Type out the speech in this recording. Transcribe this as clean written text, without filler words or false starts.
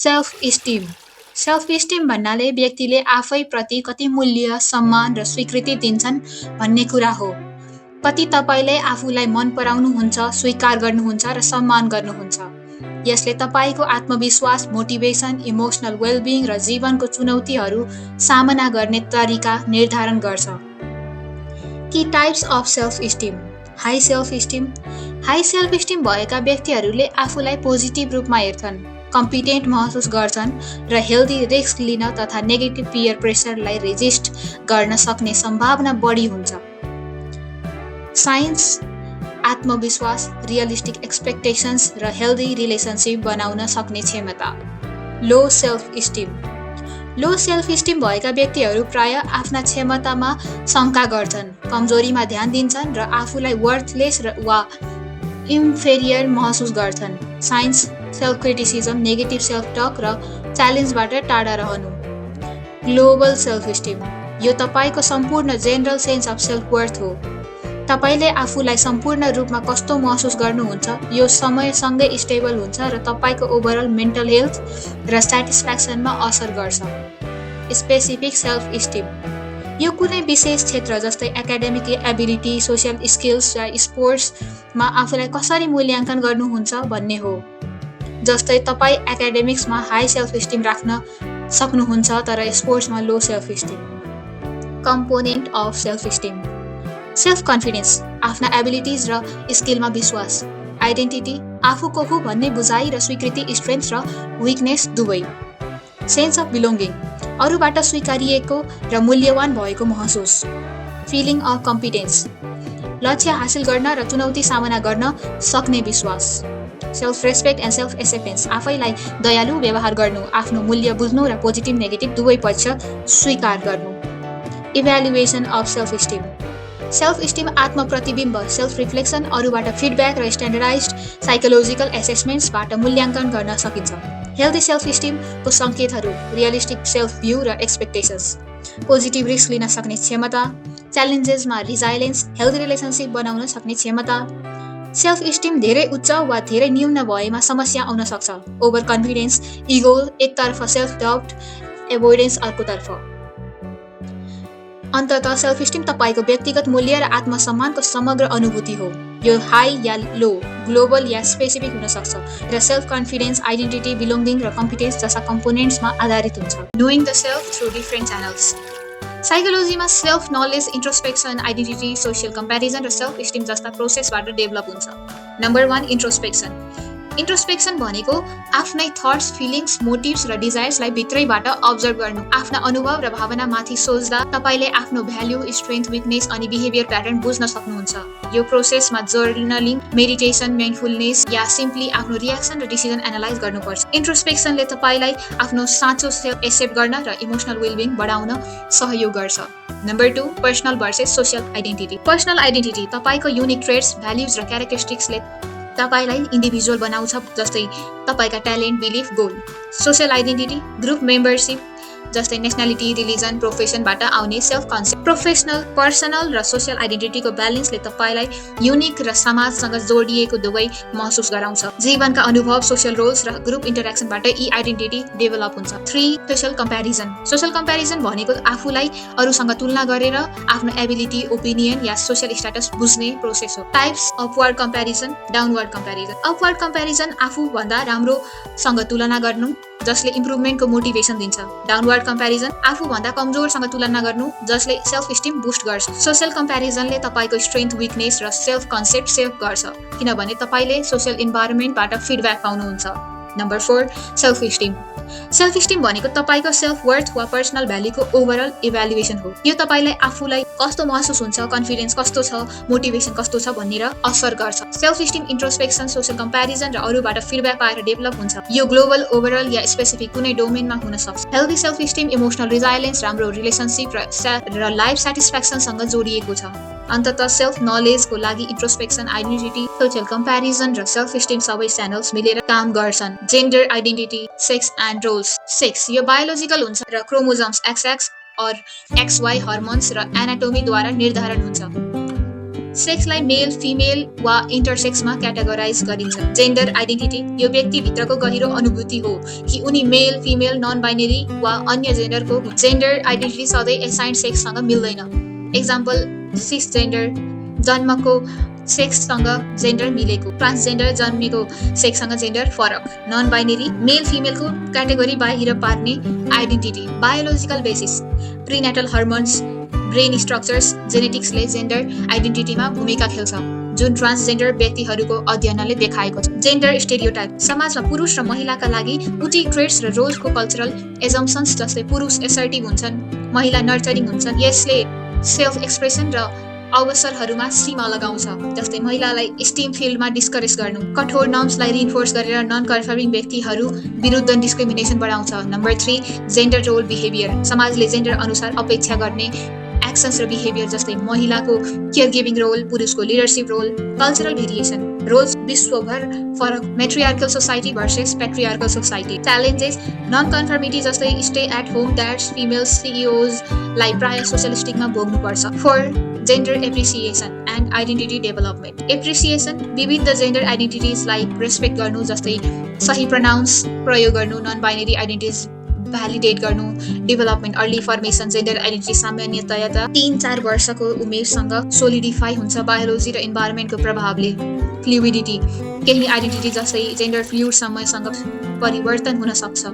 Self esteem self esteem भन्नाले व्यक्तिले आफैप्रति कति मूल्य, सम्मान र स्वीकृति दिन्छन् भन्ने कुरा हो। कति तपाईँले आफूलाई मन पराउनुहुन्छ, स्वीकार गर्नुहुन्छ र सम्मान गर्नुहुन्छ। यसले तपाईँको आत्मविश्वास, मोटिभेसन, इमोसनल वेलबिङ र जीवनको चुनौतीहरू सामना गर्ने तरिका निर्धारण गर्छ। Key types of self esteem. High self esteem. High self esteem भएका व्यक्तिहरूले आफूलाई पोजिटिभ रूपमा हेर्छन्, कम्पिटेन्ट महसुस गर्छन् र हेल्दी रिस्क लिन तथा नेगेटिभ पियर प्रेसरलाई रेजिस्ट गर्न सक्ने सम्भावना बढी हुन्छ। साइन्स, आत्मविश्वास, रियलिस्टिक एक्सपेक्टेशन्स र हेल्दी रिलेसनसिप बनाउन सक्ने क्षमता। Low self esteem. Low self esteem भएका व्यक्तिहरू प्राय आफ्ना क्षमतामा शङ्का गर्छन्, कमजोरीमा ध्यान दिन्छन् र आफूलाई वर्थलेस वा इन्फेरियर महसुस गर्छन्। Signs, self criticism, negative self talk र च्यालेन्जबाट टाढा रहनु। Global self esteem. यो तपाईँको सम्पूर्ण general sense of self worth हो। तपाईँले आफूलाई सम्पूर्ण रूपमा कस्तो महसुस गर्नुहुन्छ, यो समयसँगै स्टेबल हुन्छ र तपाईँको ओभरअल मेन्टल हेल्थ र सेटिस्फ्याक्सनमा असर गर्छ। Specific self esteem. यो कुनै विशेष क्षेत्र जस्तै एकाडेमिक एबिलिटी, सोसियल स्किल्स या स्पोर्ट्समा आफूलाई कसरी मूल्याङ्कन गर्नुहुन्छ भन्ने हो। जस्तै तपाईँ एकाडेमिक्समा हाई सेल्फ इस्टिम राख्न सक्नुहुन्छ तर स्पोर्ट्समा low self esteem. Component of self esteem. Self confidence, आफ्ना एबिलिटिज र स्किलमा विश्वास। आइडेन्टिटी, आफू को हुँ भन्ने बुझाइ र स्वीकृति, स्ट्रेन्थ र विकनेस दुवै। सेन्स अफ बिलोङ्गिङ, अरूबाट स्वीकारिएको र मूल्यवान भएको महसुस। फिलिङ अफ कम्पिटेन्स, लक्ष्य हासिल गर्न र चुनौती सामना गर्न सक्ने विश्वास। Self respect and self acceptance, आफैलाई दयालु व्यवहार गर्नु, आफ्नो मूल्य बुझ्नु र पोजिटिभ नेगेटिभ दुवै पक्ष स्वीकार गर्नु। Evaluation of self esteem. Self esteem आत्मप्रतिबिम्ब, सेल्फ रिफ्लेक्सन, अरूबाट फिडब्याक र स्ट्यान्डर्डाइज्ड साइकोलोजिकल एसेसमेन्ट्सबाट मूल्याङ्कन गर्न सकिन्छ। हेल्दी सेल्फ इस्टिमको सङ्केतहरू, रियलिस्टिक सेल्फ भ्यू र एक्सपेक्टेसन्स, पोजिटिभ रिस्क लिन सक्ने क्षमता, च्यालेन्जेसमा रिजाइलेन्स, हेल्दी रिलेसनसिप बनाउन सक्ने क्षमता। सेल्फ इस्टिम धेरै उच्च वा धेरै न्यून भएमा समस्या आउन सक्छ। ओभर कन्फिडेन्स, इगो एकतर्फ, सेल्फ डाउट, एभोइडेन्स अर्कोतर्फ। अन्ततः सेल्फ इस्टिम तपाईँको व्यक्तिगत मूल्य र आत्मसम्मानको समग्र अनुभूति हो। यो हाई या लो, ग्लोबल या स्पेसिफिक हुन सक्छ र सेल्फ कन्फिडेन्स, आइडेन्टिटी, बिलोङ्गिङ र कम्पिटेन्स जस्ता कम्पोनेन्ट्समा आधारित हुन्छ। Knowing the self through different channels. साइकोलोजीमा self knowledge, introspection, identity, social comparison र सेल्फ इस्टिम जस्ता प्रोसेसबाट डेभलप हुन्छ। Number 1, introspection. इन्ट्रोस्पेक्सन भनेको आफ्नै थट्स, फिलिङ्स, मोटिभ्स र डिजायर्सलाई भित्रैबाट अब्जर्भ गर्नु। आफ्ना अनुभव र भावनामाथि सोच्दा तपाईँले आफ्नो भ्याल्यु, स्ट्रेन्थ, विकनेस अनि बिहेभियर प्याटर्न बुझ्न सक्नुहुन्छ। यो प्रोसेसमा जर्नलिङ, मेडिटेसन, माइन्डफुलनेस या सिम्पली आफ्नो रियाक्सन र डिसिजन एनालाइज गर्नुपर्छ। इन्ट्रोस्पेक्सनले तपाईँलाई आफ्नो साँचो सेल्फ एक्सेप्ट गर्न र इमोसनल वेलबिङ बढाउन सहयोग गर्छ। Number 2, personal versus social identity. Personal identity तपाईँको युनिक ट्रेड्स, भ्याल्युज र क्यारेक्टरिस्टिक्सले तपाईँलाई इन्डिभिजुअल बनाउँछ, जस्तै तपाईँका talent, belief, goal. Social identity, group membership जस्तै नेसनालिटी, रिलिजन, प्रोफेसनबाट आउने सेल्फ कन्सेप्ट। प्रोफेसनल, पर्सनल र सोसियल आइडेन्टिटीको ब्यालेन्सले तपाईँलाई युनिक र समाजसँग जोडिएको दुवै महसुस गराउँछ। जीवनका अनुभव, सोसियल रोल्स र ग्रुप इन्टरेक्सनबाट यी आइडेन्टिटी डेभलप हुन्छ। 3, सोसियल कम्प्यारिजन। सोसियल कम्प्यारिजन भनेको आफूलाई अरूसँग तुलना गरेर आफ्नो एबिलिटी, ओपिनियन या सोसियल स्ट्याटस बुझ्ने प्रोसेस हो। Types, upward comparison, downward comparison. Upward comparison आफूभन्दा राम्रोसँग तुलना गर्नु जसले इम्प्रुभमेन्टको मोटिभेसन दिन्छ। डाउनवर्ड कम्प्यारिजन आफूभन्दा कमजोरसँग तुलना गर्नु जसले सेल्फ इस्टिम बुस्ट गर्छ। सोसियल कम्प्यारिजनले तपाईँको स्ट्रेन्थ, विकनेस र सेल्फ कन्सेप्ट सेभ गर्छ किनभने तपाईँले सोसियल इन्भाइरोमेन्टबाट फिडब्याक पाउनुहुन्छ। Number 4, self esteem. Self esteem भनेको तपाईँको सेल्फ वर्थ वा पर्सनल भ्याल्युको ओभरअल इभ्यालुएसन हो। यो तपाईँलाई आफूलाई कस्तो महसुस हुन्छ, कन्फिडेन्स कस्तो छ, मोटिभेसन कस्तो छ भन्नेर असर गर्छ। Self esteem, introspection, social comparison र अरूबाट फिडब्याक पाएर डेभलप हुन्छ। यो ग्लोबल, ओभरअल या स्पेसिफिक कुनै डोमेनमा हुन सक्छ। हेल्दी सेल्फ इस्टिम इमोसनल रिजाइलेन्स, राम्रो रिलेसनसिप र लाइफ सेटिस्फ्याक्सनसँग जोडिएको छ। अन्ततः सेल्फ नलेजको लागि इन्ट्रोस्पेक्सन, आइडेन्टिटी, सोसियल कम्प्यारिजन र सेल्फ इस्टिम सबै च्यानल्स मिलेर काम गर्छन्। Gender identity, sex and roles. Sex यो बायोलोजिकल हुन्छ र क्रोमोजोम्स XX और XY हर्मोन्स र एनाटोमीद्वारा निर्धारण हुन्छ। सेक्सलाई मेल फिमेल वा इन्टरसेक्समा क्याटेगोराइज गरिन्छ। जेन्डर आइडेन्टिटी यो व्यक्तिभित्रको गहिरो अनुभूति हो कि उनी मेल फिमेल नन बाइनेरी वा अन्य जेन्डरको। जेन्डर आइडेन्टिटी सधैँ एसाइन्ड सेक्ससँग मिल्दैन। एक्जाम्पल सिस जेन्डर जन्मको सेक्ससँग जेन्डर मिलेको, ट्रान्सजेन्डर जन्मेको सेक्ससँग जेन्डर फरक, नन बाइनेरी मेल फिमेलको क्याटेगोरी बाहिर पार्ने identity. Biological basis prenatal hormones brain structures जेनेटिक्सले जेन्डर आइडेन्टिटीमा भूमिका खेल्छ, जुन ट्रान्सजेन्डर व्यक्तिहरूको अध्ययनले देखाएको छ। जेन्डर स्टेरियोटाइप समाजमा पुरुष र महिलाका लागि उचित ट्रेट्स र रोल्सको कल्चरल एजम्पसन्स जस्तै पुरुष एसर्टिभ हुन्छन्, महिला नर्चरिङ हुन्छन्। यसले सेल्फ एक्सप्रेसन र अवसरहरूमा सीमा लगाउँछ, जस्तै महिलालाई स्टेम फिल्डमा डिस्करेज गर्नु। कठोर नर्म्सलाई रिइन्फोर्स गरेर नन कन्फर्मिङ व्यक्तिहरू विरुद्ध डिस्क्रिमिनेसन बढाउँछ। नम्बर 3 जेन्डर रोल बिहेभियर समाजले जेन्डर अनुसार अपेक्षा गर्ने एक्सन्स र बिहेभियर, जस्तै महिलाको केयर गिभिङ रोल, पुरुषको leadership role. Cultural variation roles विश्वभर फरक, matriarchal society versus patriarchal society. Challenges non conformity जस्तै stay at home dads female सिइओजलाई प्रायः सोसियलिस्टिकमा भोग्नुपर्छ। 4 gender appreciation and identity development appreciation विविध जेन्डर आइडेन्टिटिजलाई रेस्पेक्ट गर्नु, जस्तै सही प्रनाउन्स प्रयोग गर्नु, नन बाइनेरी आइडेन्टिटिज भ्यालिडेट गर्नु। Development early formation gender identity सामान्यतया 3-4 वर्षको उमेरसँग सोलिडिफाई हुन्छ बायोलोजी र इन्भाइरोमेन्टको प्रभावले। फ्लुइडिटी केही आइडेन्टिटी जस्तै जेन्डर फ्लुइड समयसँग परिवर्तन हुन सक्छ।